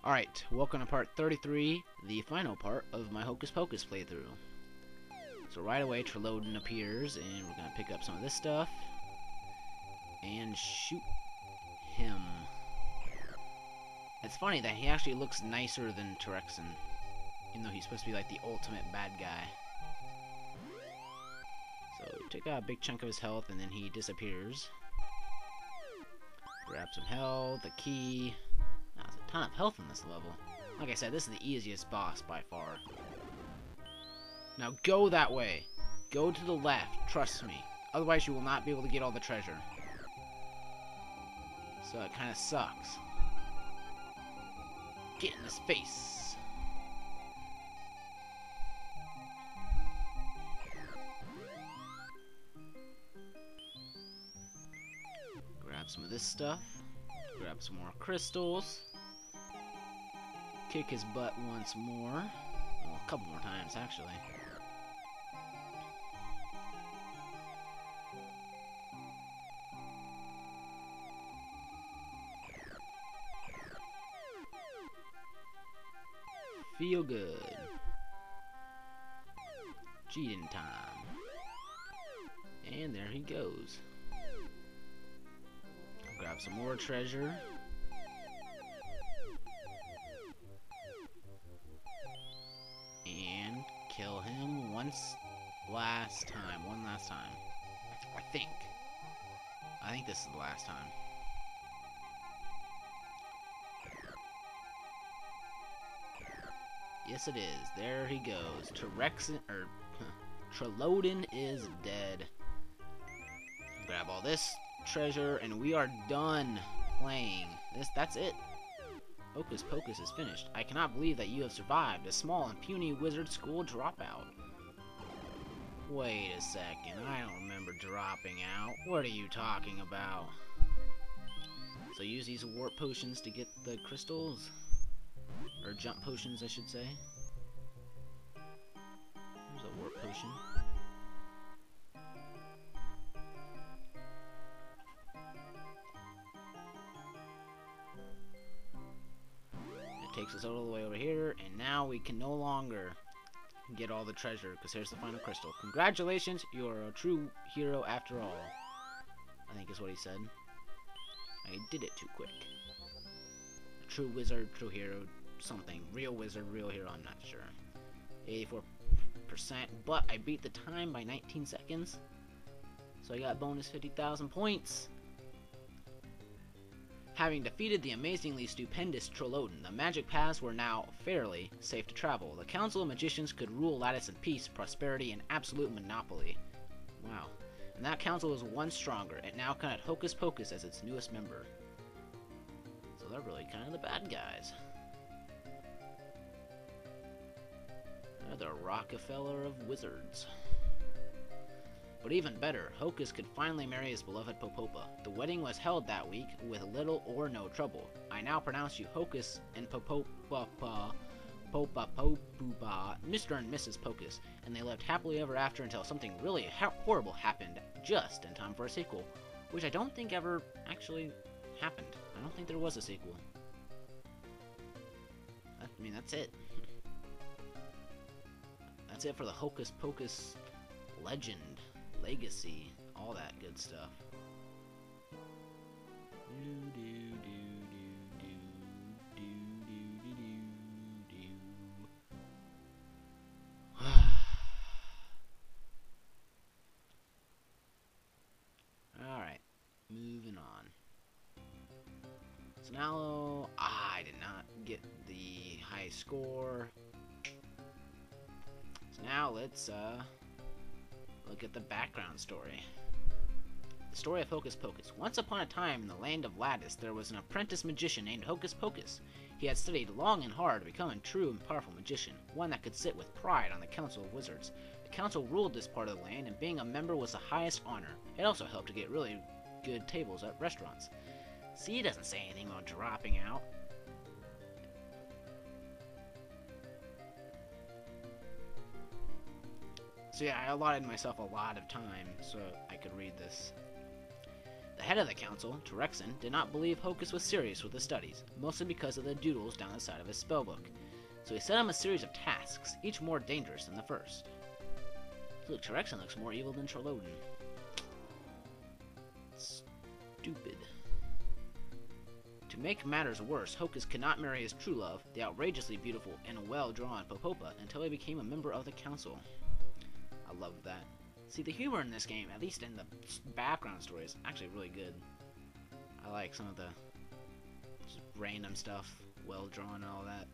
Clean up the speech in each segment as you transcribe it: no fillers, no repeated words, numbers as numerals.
Alright, welcome to part 33, the final part of my Hocus Pocus playthrough. So right away, Trelodin appears, and we're going to pick up some of this stuff, and shoot him. It's funny that he actually looks nicer than Terexin, even though he's supposed to be like the ultimate bad guy. So take out a big chunk of his health, and then he disappears. Grab some health, a key. There's a ton of health in this level. Like I said, this is the easiest boss by far. Now go that way. Go to the left, trust me. Otherwise you will not be able to get all the treasure. So it kind of sucks. Get in his face. Grab some of this stuff. Grab some more crystals. Kick his butt once more. Well, a couple more times, actually. Feel good. Cheating time. And there he goes. Grab some more treasure. And kill him one last time. I think this is the last time. Yes, it is. There he goes. Trelodin is dead. Grab all this treasure, and we are done playing. That's it. Hocus Pocus is finished. I cannot believe that you have survived a small and puny wizard school dropout. Wait a second, I don't remember dropping out. What are you talking about? So use these warp potions to get the crystals? Or jump potions, I should say. There's a warp potion. Takes us all the way over here, and now we can no longer get all the treasure, because here's the final crystal. Congratulations, you are a true hero after all. I think is what he said. I did it too quick. True wizard, true hero, something. Real wizard, real hero, I'm not sure. 84%, but I beat the time by 19 seconds. So I got bonus 50,000 points. Having defeated the amazingly stupendous Trelodin, the magic paths were now fairly safe to travel. The Council of Magicians could rule Lattice in peace, prosperity, and absolute monopoly. Wow. And that council was once stronger. It now counted Hocus Pocus as its newest member. So they're really kind of the bad guys. They're the Rockefeller of wizards. But even better, Hocus could finally marry his beloved Popopa. The wedding was held that week with little or no trouble. I now pronounce you Hocus and Popopa, Mr. and Mrs. Pocus, and they lived happily ever after until something really horrible happened just in time for a sequel, which I don't think ever actually happened. I don't think there was a sequel. I mean, that's it. That's it for the Hocus Pocus legend. Legacy, all that good stuff. Alright, moving on. So now, I did not get the high score. So now let's, look at the background story. The story of Hocus Pocus. Once upon a time in the land of Lattice, there was an apprentice magician named Hocus Pocus. He had studied long and hard to become a true and powerful magician, one that could sit with pride on the Council of Wizards. The Council ruled this part of the land, and being a member was the highest honor. It also helped to get really good tables at restaurants. See, it doesn't say anything about dropping out. So yeah, I allotted myself a lot of time so I could read this. The head of the council, Terexin, did not believe Hocus was serious with his studies, mostly because of the doodles down the side of his spellbook. So he set him a series of tasks, each more dangerous than the first. Look, Terexin looks more evil than Trolloden. Stupid. To make matters worse, Hocus could not marry his true love, the outrageously beautiful and well-drawn Popopa, until he became a member of the council. I love that. See, the humor in this game, at least in the background story, is actually really good. I like some of the just random stuff, well-drawn and all that.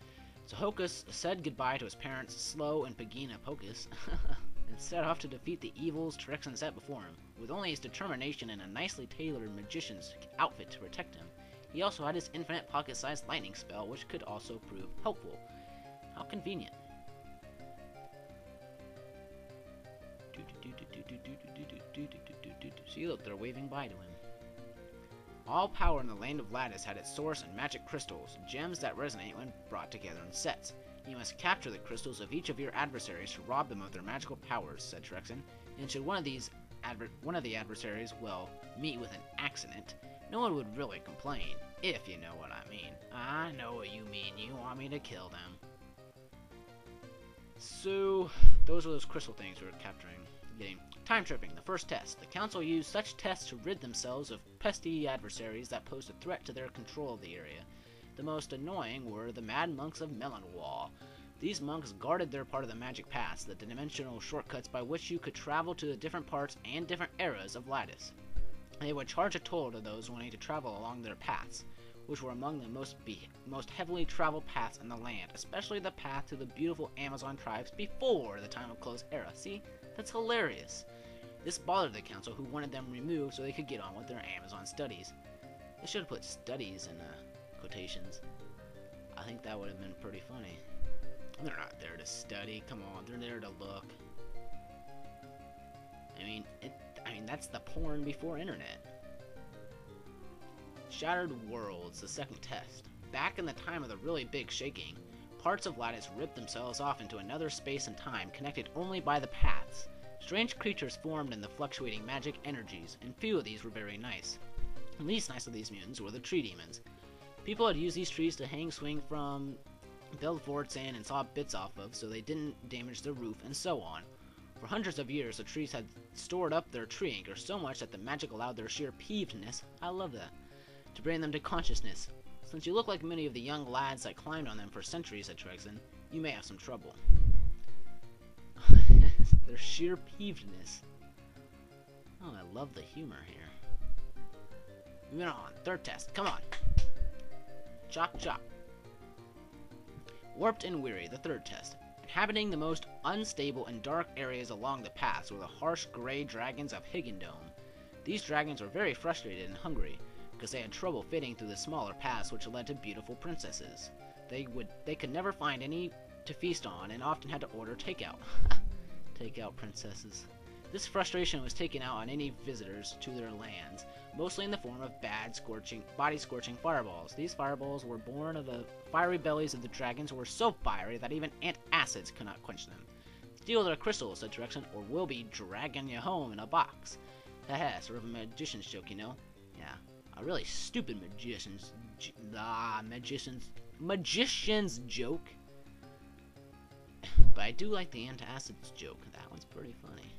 So Hocus said goodbye to his parents, Slow and Pegina Pocus, and set off to defeat the evils Terexin set before him. With only his determination and a nicely tailored magician's outfit to protect him, he also had his infinite pocket-sized lightning spell, which could also prove helpful. How convenient. See, look, they're waving bye to him. All power in the Land of Lattice had its source in magic crystals, gems that resonate when brought together in sets. You must capture the crystals of each of your adversaries to rob them of their magical powers, said Terexin. And should one of the adversaries, well, meet with an accident, no one would really complain, if you know what I mean. I know what you mean. You want me to kill them. So, those are those crystal things we were capturing. Getting time tripping, the first test. The council used such tests to rid themselves of pesky adversaries that posed a threat to their control of the area. The most annoying were the mad monks of Melonwall. These monks guarded their part of the magic paths, the dimensional shortcuts by which you could travel to the different parts and different eras of Lattice. They would charge a toll to those wanting to travel along their paths, which were among the most heavily traveled paths in the land, especially the path to the beautiful Amazon tribes before the Time of Close era. See? That's hilarious. This bothered the council, who wanted them removed so they could get on with their Amazon studies. They should have put studies in quotations. I think that would have been pretty funny. They're not there to study. Come on, they're there to look. I mean, that's the porn before internet. Shattered Worlds, the second test. Back in the time of the really big shaking, parts of Lattice ripped themselves off into another space and time connected only by the paths. Strange creatures formed in the fluctuating magic energies, and few of these were very nice. The least nice of these mutants were the tree demons. People had used these trees to hang swing from, build forts in, and saw bits off of, so they didn't damage the roof, and so on. For hundreds of years, the trees had stored up their tree anchor so much that the magic allowed their sheer peevedness, I love that, to bring them to consciousness. Since you look like many of the young lads that climbed on them for centuries, said Terexin, you may have some trouble. Their sheer peevedness. Oh, I love the humor here. Moving on, third test, come on. Chop, chop. Warped and Weary, the third test. Inhabiting the most unstable and dark areas along the paths were the harsh gray dragons of Higgindome. These dragons were very frustrated and hungry, because they had trouble fitting through the smaller paths which led to beautiful princesses. They could never find any to feast on, and often had to order takeout. Takeout princesses. This frustration was taken out on any visitors to their lands, mostly in the form of body-scorching fireballs. These fireballs were born of the fiery bellies of the dragons, who were so fiery that even antacids could not quench them. Steal their crystals, said Terexin, or we'll be dragging you home in a box. Haha, sort of a magician's joke, you know? Yeah, a really stupid magician's joke. But I do like the antacids joke. That one's pretty funny.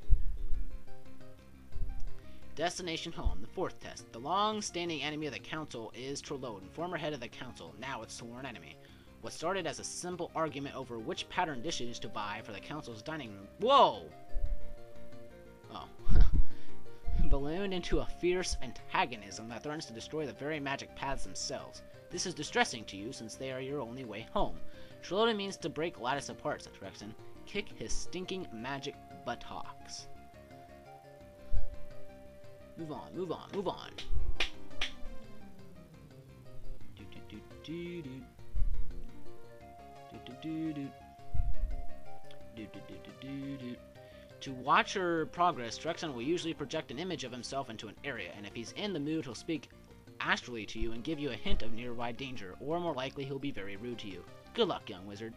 Destination Home, the fourth test. The long-standing enemy of the council is Trolloden, former head of the council, now its sworn enemy. What started as a simple argument over which pattern dishes to buy for the council's dining room. Whoa! Oh. Ballooned into a fierce antagonism that threatens to destroy the very magic paths themselves. This is distressing to you, since they are your only way home. Trolloden means to break Lattice apart, said Terexin. Kick his stinking magic buttocks. Move on, move on, move on. To watch her progress, Terexin will usually project an image of himself into an area, and if he's in the mood, he'll speak astrally to you and give you a hint of nearby danger, or more likely, he'll be very rude to you. Good luck, young wizard.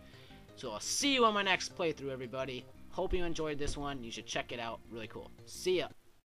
So I'll see you on my next playthrough, everybody. Hope you enjoyed this one. You should check it out. Really cool. See ya.